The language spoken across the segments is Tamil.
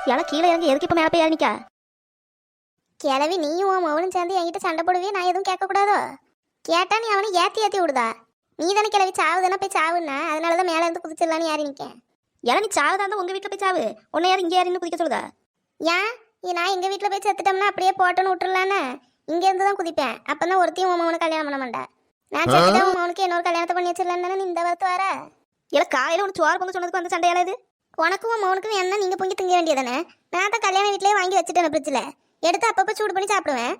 ஏன்னா கீழே இறங்கி எதுக்கு இப்போ மேலே போய் இறங்கிக்கா? கிளவி நீயும் உன் மவனும் சேர்ந்து என்கிட்ட சண்டை போடுவே, நான் எதுவும் கேட்கக்கூடாதோ? கேட்டா நீ அவனை ஏத்தி விடுதா? நீ தானே கிளவி சாவுதானே போய் சாவுன்னா, அதனால தான் மேலே இருந்து குதிச்சிடலான்னு யாரி நிற்கேன். ஏன்னா நீ சாவுதா இருந்தால் உங்கள் வீட்டில் போய் சாவு, உன்னை யாரும் இங்கே யாருன்னு குதிக்க சொல்லுதா? ஏன் நான் எங்கள் வீட்டில் போய் செத்துட்டோம்னா அப்படியே போட்டோன்னு விட்டுறலான்னு இங்கேருந்து தான் குதிப்பேன். அப்போ தான் ஒருத்தையும் உன் மவனை கல்யாணம் பண்ண மாட்டேன். நான் செத்துட்டா உன் மவனுக்கு இன்னொரு கல்யாணத்தை பண்ணி வச்சிடலான்னு தானே நீ இந்த வார்த்தை வர. இல்லை காலையில் ஒன்று சோறு பொங்க சொன்னதுக்கு அந்த சண்டையால இது? உனக்கும் உன் மவனுக்கும் என்ன நீங்கள் பொங்கி திங்க வேண்டியதானே? நான் தான் கல்யாண வீட்டிலே வாங்கி வச்சுட்டேன் ஃப்ரிட்ஜில், எடுத்து அப்பப்போ சூடு பண்ணி சாப்பிடுவேன்.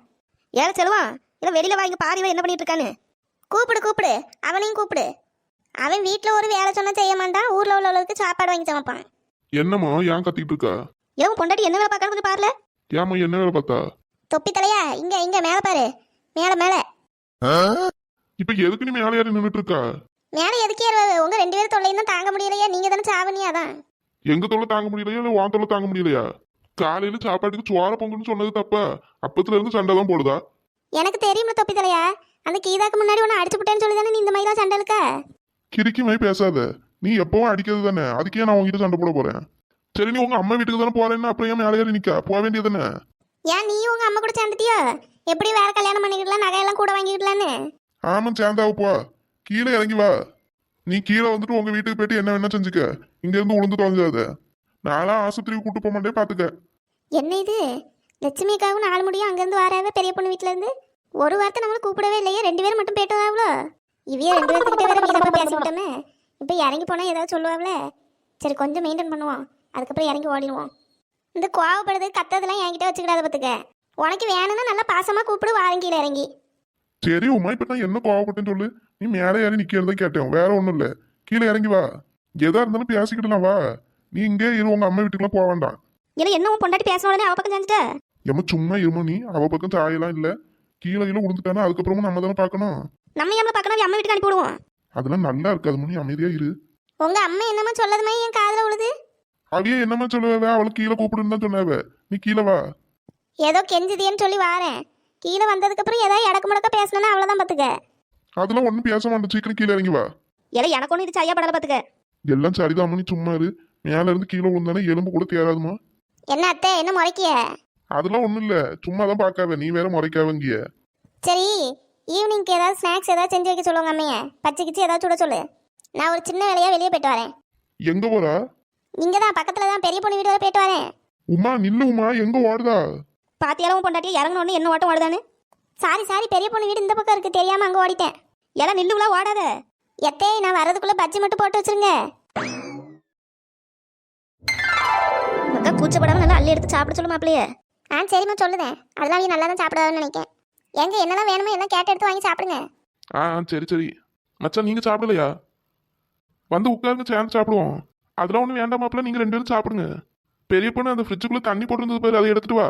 ஏழை செல்வா, இல்லை வெளியில் வாங்கி பாரிவா என்ன பண்ணிட்டு இருக்கான்னு கூப்பிடு, அவனையும் கூப்பிடு. அவன் வீட்டில் ஒரு வேலை சொன்னா செய்ய மாட்டான், ஊரில் உள்ளவளுக்கு சாப்பாடு வாங்கி சமைப்பான். என்னம்மா ஏன் கத்திட்டு இருக்கா? ஏன் பொண்டாட்டி என்ன வேலை பார்க்கறது கொஞ்சம் பாருல. ஏம்மா என்ன வேலை பார்த்தா? தொப்பி தலையா, இங்க மேலே பாரு, மேலே இப்ப எதுக்கு நீ மேலே ஏறி நின்றுட்டு இருக்கா? மேலே எதுக்கே உங்க 2 பேரும் தொல்லையும் தான் தாங்க முடியலையா? நீங்க தானே சாவனியா? அதான் எங்க தொல்லை தாங்க முடியலையா இல்ல உன் தொல்லை தாங்க முடியலையா? காலையில சாப்பாட்டுக்கு சோற பொங்குன்னு சொன்னது தப்பா? அப்பத்துல இருந்து சண்டை தான் போடுதா? எனக்கு தெரியும்ல தொப்பி தலையா, அந்த கீதாக்கு முன்னாடி உன்னை அடிச்சு விட்டேன்னு சொல்லி தானே நீ இந்த மாதிரி சண்டை இருக்கா? கிறுக்கி மாதிரி பேசாத. நீ எப்பவும் அடிக்கிறது தானே, அதுக்கே நான் உங்ககிட்ட சண்டை போட போறேன். சரி நீ உங்க அம்மா வீட்டுக்கு தானே போறேன்னா அப்புறம் ஏன் மேலே ஏறி நிக்க? போக வேண்டியதானே? ஏன் நீ உங்க அம்மா கூட சேர்ந்துட்டியோ? எப்படி வேற கல்யாணம் பண்ணிக்கிடலாம், நகையெல்லாம் கூட வாங்கிக்கிடலான்னு? ஆமா சேர்ந்தாவ போ. கீழே இறங்கி வா. நீ கீழே வந்துட்டு உங்க வீட்டுக்கு போயிட்டு என்ன வேணா செஞ்சுக்க. இங்க இருந்து உளுந்து தொலைஞ்சாத. நாளா ஆஸ்பத்திரிக்கு கூட்டு போக மாட்டே பாத்துக்க. என்ன இது, லட்சுமிக்காகவும் 4 முடியும் அங்கேருந்து வராவே பெரிய பொண்ணு வீட்டுல இருந்து ஒரு வார்த்தை நம்மளை கூப்பிடவே இல்லையே? 2 பேரும் மட்டும் போயிட்டு வாவளோ? இவையே 2 பேர்த்துக்கிட்ட வேற வீரப்பா பேசிக்கிட்டோமே. இப்போ இறங்கி போனால் ஏதாவது சொல்லுவாங்களே. சரி கொஞ்சம் மெயின்டைன் பண்ணுவோம், அதுக்கப்புறம் இறங்கி ஓடிடுவோம். இந்த கோவப்படுறது கத்ததெல்லாம் என்கிட்ட வச்சுக்கிடாத பார்த்துக்க. உனக்கு வேணும்னா நல்லா பாசமாக கூப்பிடு, வாரங்கியில் இறங்கி. சரி உமா, இப்ப நான் என்ன கோவப்பட்டேன்னு சொல்லு. நீ மேலே ஏறி நிக்கிறதா கேட்டேன், வேற ஒண்ணும் இல்ல. கீழே இறங்கி வா. எதா இருந்தாலும் பேசிக்கிடலாம் வா. நீ இங்கே இரு, உங்க அம்மா வீட்டுக்குலாம் போக வேண்டாம். இல்லை என்ன உன் பொண்டாட்டி பேசின உடனே அவ பக்கம் செஞ்சுட்ட? எம்ம சும்மா இருமா, நீ அவ பக்கம் சாயெல்லாம் இல்ல. கீழே விழுந்துட்டானா அதுக்கப்புறமா நம்ம தானே பார்க்கணும். நம்ம ஏன் பார்க்கணும், அம்மா வீட்டுக்கு அனுப்பி விடுவோம். அதெல்லாம் நல்லா இருக்காது மணி, அமைதியா இரு. உங்க அம்மா என்னமா சொல்லதுமே என் காதுல விழுது. அவையே என்னமா சொல்லுவ, அவளுக்கு கீழே கூப்பிடுன்னு தான் சொன்னாவ. நீ கீழே வா. ஏதோ கெஞ்சுதியன்னு சொல்லி வாரேன். கீழே வந்ததுக்கு அப்புறம் ஏதாவது இடக்கு முடக்க பேசணும்னா அவ்வளவுதான் பாத்துக்க. அதெல்லாம் ஒண்ணும் பேச மாட்டேன், சீக்கிரம் கீழே இறங்கி வா. இல்லை எனக்கு ஒன்றும் இது சரியா படல பார்த்துக்க. எல்லாம் சரிதான் மணி, சும்மா இரு. மேல இருந்து கீழே விழுந்தானே எலும்பு கூட தேராதுமா. என்ன அத்தை, என்ன முறைக்கிய? அதெல்லாம் ஒண்ணும் இல்ல, சும்மா தான் பாக்காவ. நீ வேற முறைக்காவங்கிய. சரி ஈவினிங்க்கு ஏதாவது ஸ்நாக்ஸ் ஏதாவது செஞ்சு வைக்க சொல்லுவாங்க அம்மைய. பச்சை கிச்சு ஏதாவது சுட சொல்லு. நான் ஒரு சின்ன வேலையா வெளியே போயிட்டு வரேன். எங்க போறா? இங்க தான் பக்கத்துல தான் பெரிய பொண்ணு வீடு வரை போயிட்டு வரேன். உமா நில்லு உமா, எங்க ஓடுதா? பாத்தியாலும் பொண்டாட்டியை இறங்கணுன்னு என்ன ஓட்டம் ஓடுதானு? சாரி பெரிய பொண்ணு வீடு இந்த பக்கம் இருக்கு, தெரியாம அங்க ஓடிட்டேன். எல்லாம் நில்லுங்களா ஓடாத. எத்தே நான் வரதுக்குள்ள பஜ்ஜி மட்டும் போட்டு வச்சிருங்க. அக்கா கூச்சப்படாம நல்லா அள்ளி எடுத்து சாப்பிட சொல்லு மாப்பிள்ளையே. சரிம்மா சொல்லுதேன், அதெல்லாம் நீ நல்லா தான் சாப்பிடாதுன்னு நினைக்கிறேன். எங்க என்னெல்லாம் வேணுமோ எல்லாம் கேட்டு எடுத்து வாங்கி சாப்பிடுங்க. சரி மச்சான், நீங்க சாப்பிடலையா? வந்து உட்காருங்க, சேர்ந்து சாப்பிடுவோம். அதெல்லாம் ஒண்ணு வேண்டாம் மாப்பிள்ள, நீங்க 2 பேரும் சாப்பிடுங்க. பெரிய பொண்ணு அந்த ஃப்ரிட்ஜுக்குள்ள தண்ணி போட்டுருந்தது பேர், அதை எடுத்துட்டு வா.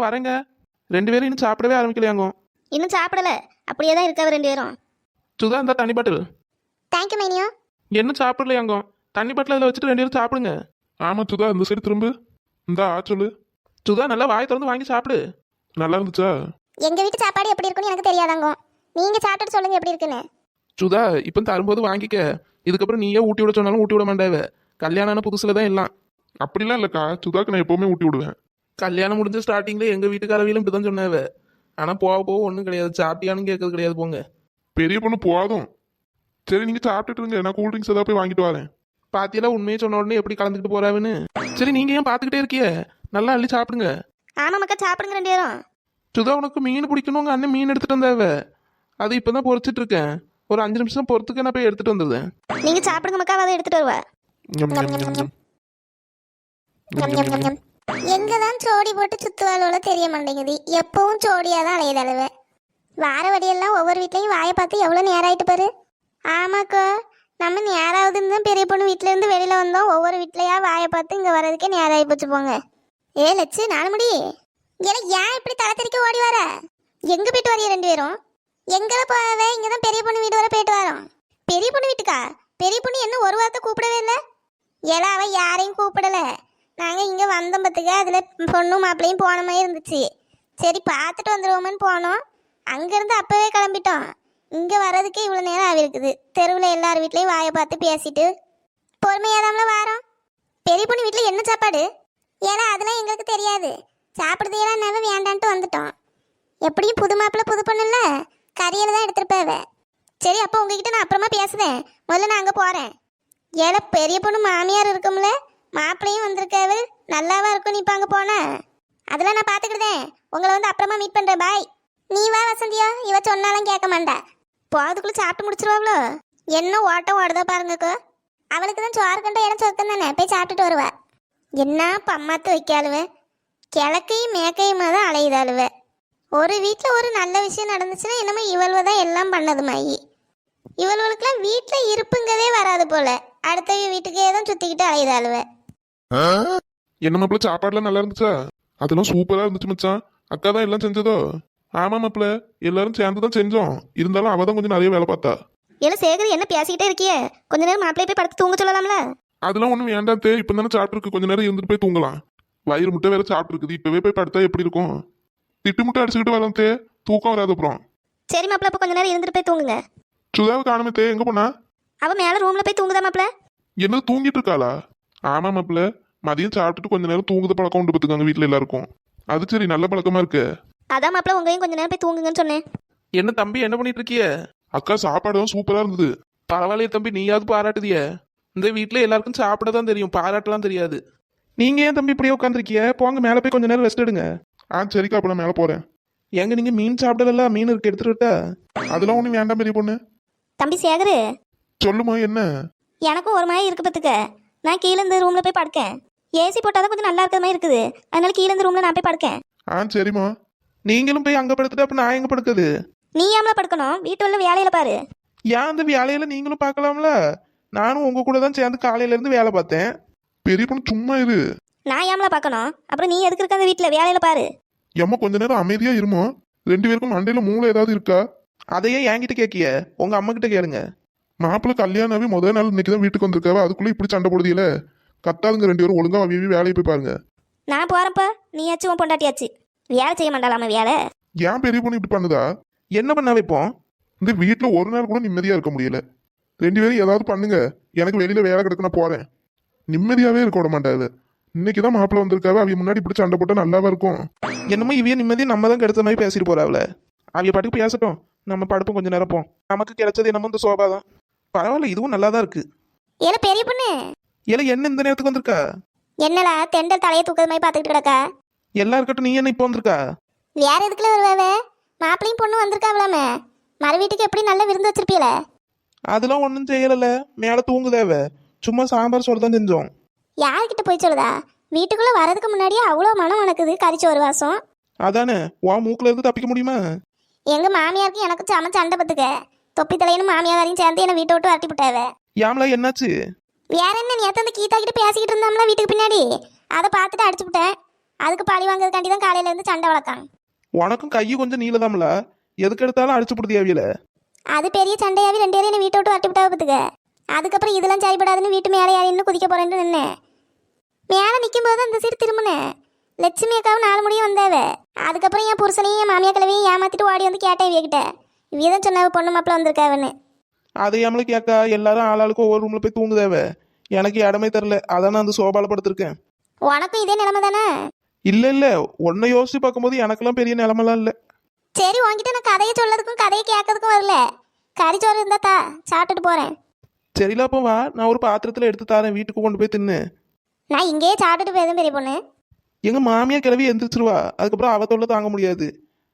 வரேங்க. 2 பேரும் இன்னும் சாப்பிடவே ஆரம்பிக்கலையாங்க. இன்னும் சாப்பிடல, அப்படியே தான் இருக்காவ 2 பேரும். சுதா இந்த தண்ணி பாட்டில். தேங்க்யூ மைனியோ. இன்னும் சாப்பிடலையாங்க. தண்ணி பாட்டில் அதில் வச்சுட்டு 2 பேரும் சாப்பிடுங்க. ஆமா சுதா, இந்த சைடு திரும்ப. இந்த சொல்லு. சுதா நல்லா வாய் திறந்து வாங்கி சாப்பிடு. நல்லா இருந்துச்சா? எங்க வீட்டு சாப்பாடு எப்படி இருக்குன்னு எனக்கு தெரியாதாங்க. நீங்க சாப்பிட்டு சொல்லுங்க எப்படி இருக்குன்னு. சுதா இப்போ தரும்போது வாங்கிக்க. இதுக்கப்புறம் நீயே ஊட்டி விட சொன்னாலும் ஊட்டி விட மாட்டாவ. கல்யாணம் புதுசுல தான் எல்லாம். அப்படிலாம் இல்லக்கா, சுதாக்கு நான் எப்பவுமே ஊட்டி விடுவேன். கல்யாணம் முடிஞ்ச ஸ்டார்டிங்ல எங்க வீட்டுக்காரவிலும் இப்படி தான் சொன்னாவ. ஆனா போக போக ஒன்றும் கிடையாது, சாப்பிட்டியான்னு கேட்கறது கிடையாது. போங்க பெரிய பொண்ணு போதும். சரி நீங்க சாப்பிட்டுட்டு இருங்க, நான் கூல் ட்ரிங்க்ஸ் ஏதாவது போய் வாங்கிட்டு வரேன். பாத்தியெல்லாம் உண்மையை சொன்ன உடனே எப்படி கலந்துக்கிட்டு போறாவுன்னு. சரி நீங்க ஏன் பாத்துக்கிட்டே இருக்கிய? நல்லா அள்ளி சாப்பிடுங்க. ஆமா மக்கா சாப்பிடுங்க 2 பேரும். சுதா உனக்கு மீன் பிடிக்கணும், உங்க அண்ணன் மீன் எடுத்துட்டு வந்தாவ. அது இப்பதான் பொரிச்சிட்டு இருக்கேன். ஒரு 5 நிமிஷம் பொறுத்துக்க நான் போய் எடுத்துட்டு வந்துடுறேன். நீங்க சாப்பிடுங்க மக்கா, அதை எடுத்துட்டு வருவா. எங்கதான் சோடி போட்டு சுத்துவாளோட தெரிய மாட்டேங்குது. எப்பவும் சோடியாதான் அலையுது அளவு. வார வழியெல்லாம் ஒவ்வொரு வீட்லயும் வாயை பார்த்து எவ்வளவு நேரம் ஆயிட்டு பாரு. ஆமாக்கா, நம்ம நேராவதுன்னு தான் பெரிய பொண்ணு வீட்டுல இருந்து வெளியில வந்தோம். ஒவ்வொரு வீட்லயா வாயை பார்த்து இங்க வர்றதுக்கே நேரம் ஆகி போச்சு. போங்க. லட்சு 4 முடி, ஏன் இப்படி தலை தெறிக்க ஓடி வர? எங்க போயிட்டு வரைய 2 பேரும்? எங்களை போவே, இங்கதான் பெரிய பொண்ணு வீடு வரை போயிட்டு வரோம். பெரிய பொண்ணு வீட்டுக்கா? பெரிய பொண்ணு என்ன ஒரு வார்த்தை கூப்பிடவே இல்லை. அவ யாரையும் கூப்பிடல. நாங்க இங்க வந்தோம் பத்துக்க, அதுல பொண்ணும் மாப்பிள்ளையும் போன மாதிரி இருந்துச்சு. சரி பார்த்துட்டு வந்துடுவோம்னு போனோம். அங்கிருந்து அப்பவே கிளம்பிட்டோம். இங்க வர்றதுக்கே இவ்வளவு நேரம் ஆகிருக்குது. தெருவில் எல்லார் வீட்லயும் வாயை பார்த்து பேசிட்டு பொறுமையாதாம்ல வாரோம். பெரிய பொண்ணு வீட்டுல என்ன சாப்பாடு? ஏன்னா அதெல்லாம் எங்களுக்கு தெரியாது. சாப்பிடுறதையெல்லாம் நாங்கள் வேண்டான்ட்டு வந்துட்டோம். எப்படியும் புது மாப்பிள்ளை புது பொண்ணுல்ல, கறியில் தான் எடுத்துருப்பாவ. சரி, அப்போ உங்ககிட்ட நான் அப்புறமா பேசுதேன். முதல்ல நான் அங்கே போகிறேன். ஏழை பெரிய பொண்ணு மாமியார் இருக்கும்ல, மாப்பிள்ளையும் வந்திருக்காவு, நல்லாவா இருக்கும் நீ இப்போ அங்கே போனா? அதெல்லாம் நான் பார்த்துக்கிட்டேன். உங்களை வந்து அப்புறமா மீட் பண்ணுறேன். பாய். நீ வா வசந்தியா, இவ சொன்னாலும் கேட்க மாட்டா. போகிறதுக்குள்ளே சாப்பிட்டு முடிச்சிருவாங்களோ? என்ன ஓட்டம் ஓடுதா பாருங்கக்கோ. அவளுக்கு தான் சோறு கண்ட இடம் சொர்க்கம் தானே, போய் சாப்பிட்டுட்டு வருவா. என்ன பம்மாத்து வைக்காளுவ, கிழக்கையும் மேக்கையுமா தான் அலையுதாளுவ. ஒரு வீட்டில் ஒரு நல்ல விஷயம் நடந்துச்சுன்னா என்னமோ இவள்வ தான் எல்லாம் பண்ணது மாயி. இவளுக்கெல்லாம் வீட்டில் இருப்புங்கவே வராது போல, அடுத்த வீட்டுக்கே தான் சுற்றிக்கிட்டு அலையுதாளுவ. என்ன மாப்பிள்ள சாப்பாடுலாம் நல்லா இருந்துச்சா? அதெல்லாம் சூப்பரா இருந்துச்சு மச்சான். அக்கா தான் எல்லாம் செஞ்சதோ? ஆமா மாப்பிள்ள, எல்லாரும் சேர்ந்து தான் செஞ்சோம். இருந்தாலும் அவ தான் கொஞ்சம் நிறைய வேலை பார்த்தா. ஏல சேகர், என்ன பேசிக்கிட்டே இருக்கியே? கொஞ்ச நேரம் மாப்பிள்ளைய போய் படுத்து தூங்க சொல்லலாம்ல? அதெல்லாம் ஒன்றும் வேண்டாம் தே, இப்போ தானே சாப்பிட்டுருக்கு, கொஞ்ச நேரம் இருந்துட்டு போய் தூங்கலாம். வயிறு முட்டை வேற சாப்பிட்டுருக்குது, இப்பவே போய் படுத்தா எப்படி இருக்கும்? திட்டு முட்டை அடிச்சுக்கிட்டு வரலாம் தே, தூக்கம் வராது அப்புறம். சரி மாப்பிள்ள, அப்போ கொஞ்ச நேரம் இருந்துட்டு போய் தூங்குங்க. சுதாவை காணுமே தே, எங்க போனா? அவ மேல ரூம்ல போய் தூங்குதா மாப்பிள்ள? என்ன தூங்கிட்டு இருக்காளா? ஆமா மாப்பிள்ள, மதியம் சாப்பிட்டுட்டு கொஞ்ச நேரம் தூங்குத பழக்கம் உண்டு பார்த்துக்காங்க வீட்டில் எல்லாருக்கும். அது சரி, நல்ல பழக்கமா இருக்கு. அதான் மாப்பிள்ள, உங்களையும் கொஞ்ச நேரம் போய் தூங்குங்கன்னு சொன்னேன். என்ன தம்பி, என்ன பண்ணிட்டு இருக்கிய? அக்கா சாப்பாடு தான் சூப்பரா இருந்தது. பரவாயில்லையே தம்பி, நீயாவது பாராட்டுதிய. இந்த வீட்டில் எல்லாருக்கும் சாப்பிட தான் தெரியும், பாராட்டலாம் தெரியாது. நீங்க ஏன் தம்பி இப்படியே உட்காந்துருக்கிய? போங்க மேலே போய் கொஞ்ச நேரம் ரெஸ்ட் எடுங்க. சரிக்கா, அப்ப நான் மேலே போறேன். எங்க நீங்க மீன் சாப்பிடல? மீன் இருக்கு, எடுத்துட்டு விட்டா? அதெல்லாம் ஒன்றும் வேண்டாம் பெரிய பொண்ணு. தம்பி சேகரு, சொல்லுமா என்ன? எனக்கும் ஒரு மாதிரி இருக்கு பத்துக்க. நான் கீழே இந்த ரூம்ல போய் படுக்கேன். ஏசி போட்டாதான் கொஞ்சம் நல்லா இருக்கிற மாதிரி இருக்குது. அதனால கீழே இந்த ரூம்ல நான் போய் படுக்கேன். சரிம்மா. நீங்களும் போய் அங்க படுத்துட்டு அப்ப நான் எங்க படுக்குது? நீ ஏம்ல படுக்கணும்? வீட்டு உள்ள வேலையில பாரு. ஏன் அந்த வேலையில நீங்களும் பார்க்கலாம்ல? நானும் உங்க கூட தான் சேர்ந்து காலையில இருந்து வேலை பார்த்தேன். பெரிய பொண்ணு சும்மா இரு. நான் ஏம்ல பார்க்கணும்? அப்புறம் நீ எதுக்கு இருக்க அந்த வீட்டுல வேலையில பாரு. ஏம்மா கொஞ்ச நேரம் அமைதியா இருமா. ரெண்டு பேருக்கும் மண்டையில மூளை ஏதாவது இருக்கா? அதையே என்கிட்ட கேட்கிய, உங்க அம்மா கிட்ட கேளுங்க. மாப்பிள்ள கல்யாணாவே முதல் நாள் இன்னைக்கு தான் வீட்டுக்கு வந்திருக்காவ, அதுக்குள்ள இப்படி சண்டை போடுதியல. கத்தாதுங்க ரெண்டு பேரும், ஒழுங்கா வேலையை போய் பாருங்க. நான் போறப்ப நீயாச்சும் உன் பொண்டாட்டியாச்சு வேலை செய்ய மாட்டாளாம வேலை. ஏன் பெரிய பொண்ணு இப்படி பண்ணுதா? என்ன பண்ண வைப்போம்? இந்த வீட்டுல ஒரு நாள் கூட நிம்மதியா இருக்க முடியல. ரெண்டு பேரும் ஏதாவது பண்ணுங்க, எனக்கு வெளியில வேலை கிடக்கு, நான் போறேன். நிம்மதியாவே இருக்க விட மாட்டாது. இன்னைக்குதான் மாப்பிள்ள வந்திருக்காவ, அவங்க முன்னாடி இப்படி சண்டை போட்டா நல்லாவா இருக்கும்? என்னமோ இவைய நிம்மதியை நம்ம தான் கிடைச்ச மாதிரி பேசிட்டு போறாவல. அவங்க பாட்டுக்கு பேசட்டும், நம்ம படுப்போம் கொஞ்ச நேரம். போம், நமக்கு கிடைச்சது என்னமோ இந்த சோபா தான். பரவாயில்ல, இதுவும் நல்லா தான் இருக்கு. ஏல பெரிய பொண்ணு, ஏல என்ன இந்த நேரத்துக்கு வந்திருக்கா? என்னடா தெண்டல் தலையை தூக்குற மாதிரி பாத்துக்கிட்டு கிடக்கா? எல்லாம் இருக்கட்டும், நீ என்ன இப்போ வந்திருக்கா? வேற எதுக்குல வருவாவே? மாப்பிள்ளையும் பொண்ணு வந்திருக்காவலாமே, மறு வீட்டுக்கு எப்படி நல்ல விருந்து வச்சிருப்பீல? அதெல்லாம் ஒன்றும் செய்யல, மேலே தூங்குதேவ. சும்மா சாம்பார் சோறு தான் செஞ்சோம். யார்கிட்ட போய் சொல்லுதா? வீட்டுக்குள்ள வரதுக்கு முன்னாடியே அவ்வளோ மனம் மணக்குது, கறிச்சோறு வாசம். அதானே, உன் மூக்குல இருந்து தப்பிக்க முடியுமா? எங்க மாமியாருக்கு எனக்கு சமைச்ச சண்டை பத்துக்க. தொப்பி தலையனும் மாமியாரையும் சேர்ந்து என்னை வீட்டை விட்டு வரட்டி விட்டாவ. யாமலா என்னாச்சு? வேற என்ன, நேற்று அந்த கீதா கிட்ட பேசிக்கிட்டு இருந்தோம்ல வீட்டுக்கு பின்னாடி, அதை பார்த்துட்டு அடிச்சு விட்டேன். அதுக்கு பழி வாங்குறதுக்காண்டி தான் காலையில இருந்து சண்டை வளர்க்கான். உனக்கும் கையை கொஞ்சம் நீளதாம்ல, எதுக்கு எடுத்தாலும் அடிச்சு புடுதியாவில. அது பெரிய சண்டையாவி ரெண்டு பேரும் என்ன வீட்டை விட்டு வரட்டி விட்டாவ பத்துக்க. அதுக்கப்புறம் இதெல்லாம் சரிப்படாதுன்னு வீட்டு மேலே யாரும் இன்னும் குதிக்க போறேன்னு நின்னேன். மேலே நிற்கும் போது அந்த சீடு திரும்பினேன். லட்சுமி அக்காவும் 4 முடியும் வந்தாவ. அதுக்கப்புறம் என் புருஷனையும் என் மாமியா கிழவையும் ஏமாத்திட்டு ஓடி வந்து கேட்டேன் இவகிட்ட. இவதான் சொன்னாவ பொண்ணு மாப்பிள்ள வந்திருக்காவன்னு. அதை ஏமல கேட்கா, எல்லாரும் ஆளாளுக்கு ஒவ்வொரு ரூம்ல போய் தூங்குதேவ. எனக்கு இடமே தரல, அதான் நான் அந்த சோபால படுத்திருக்கேன். உனக்கும் இதே நிலைமை தானே? இல்ல, உன்னை யோசிச்சு பார்க்கும்போது எனக்கெல்லாம் பெரிய நிலமெல்லாம் இல்ல. சரி, உன்கிட்ட நான் கதையை சொல்லதுக்கும் கதையை கேட்கறதுக்கும் வரல. கறிச்சோறு இருந்தா தா, சாப்பிட்டுட்டு போறேன். சரில, அப்போ வா, நான் ஒரு பாத்திரத்துல எடுத்து தரேன், வீட்டுக்கு கொண்டு போய் தின்னு. நான் இங்கேயே சாப்பிட்டுட்டு போயதும் பெரிய பொண்ணு. எங்க மாமியா கிளவி எந்திரிச்சிருவா, அதுக்கப்புறம் அவ தொல்லை தாங்க முடியாது.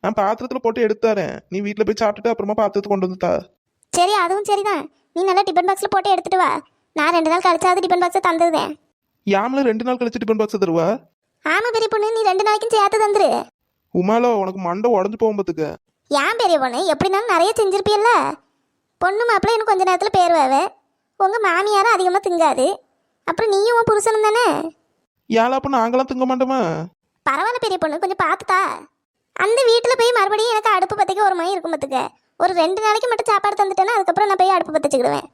நான் பாத்திரத்துல போட்டு எடுத்து தரேன், நீ வீட்டுல போய் சாப்பிட்டுட்டு அப்புறமா பாத்திரத்தை கொண்டு வந்து தா. சரி, அதுவும் சரிதான். நீ நல்லா டிஃபன் பாக்ஸ்ல போட்டு எடுத்துட்டு வா. நான் 2 நாள் கழிச்சாவது டிஃபன் பாக்ஸை தந்துடுவேன். யாமல 2 நாள் கழிச்சு டிஃபன் பாக்ஸ் தருவா? ஆமா பெரிய பொண்ணு, நீ 2 நாளைக்கும் சேர்த்து தந்துரு. உமாலோ, உனக்கு மண்டை உடஞ்சு போகும் பத்துக்க. ஏன் பெரிய பொண்ணு, எப்படினாலும் நிறைய செஞ்சிருப்பியல்ல. பொண்ணு மாப்பிள்ள இன்னும் கொஞ்ச நேரத்தில் பேருவாவ. உங்க மாமியாரும் அதிகமாக திங்காது. அப்புறம் நீயும் உன் புருஷனும் தானே. ஏழா, அப்போ நாங்களாம் திங்க மாட்டோமா? பரவாயில்ல பெரிய பொண்ணு, கொஞ்சம் பார்த்துட்டா. அந்த வீட்டில் போய் மறுபடியும் எனக்கு அடுப்பு பற்றிக்க ஒரு மணி இருக்கும் பத்துக்க. ஒரு 2 நாளைக்கு மட்டும் சாப்பாடு தந்துட்டேன்னா அதுக்கப்புறம் நான் போய் அடுப்பு பற்றிச்சுக்கிடுவேன்.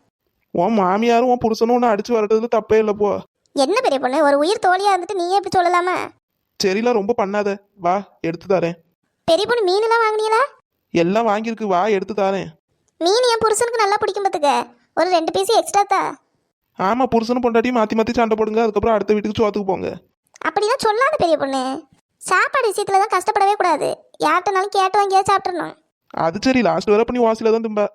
உன் மாமியாரும் உன் புருஷனும் ஒன்று அடிச்சு வரதுல தப்பே இல்லை போ. என்ன பெரிய பொண்ணு, ஒரு உயிர் தோழியாக இருந்துட்டு நீயே இப்படி சொல்லலாமா? சரில, ரொம்ப பண்ணாத, வா எடுத்து தரேன். பெரிய பொண்ணு, மீனெல்லாம் வாங்கினீங்களா? எல்லாம் வாங்கியிருக்கு, வா எடுத்து தரேன். மீன் என் புருஷனுக்கு நல்லா பிடிக்கும் பத்துக்க. ஒரு 2 பீஸ் எக்ஸ்ட்ரா தா. ஆமா, புருஷனும் பொண்டாட்டியும் மாற்றி மாற்றி சண்டை போடுங்க, அதுக்கப்புறம் அடுத்த வீட்டுக்கு சோத்துக்கு போங்க. அப்படிலாம் சொல்லாத பெரிய பொண்ணு. சாப்பாடு விஷயத்துல தான் கஷ்டப்படவே கூடாது. யார்கிட்டனாலும் கேட்டு வாங்கியா சாப்பிட்றணும். அது சரி லாஸ்ட் வர பண்ணி வாசில தான் தும்பா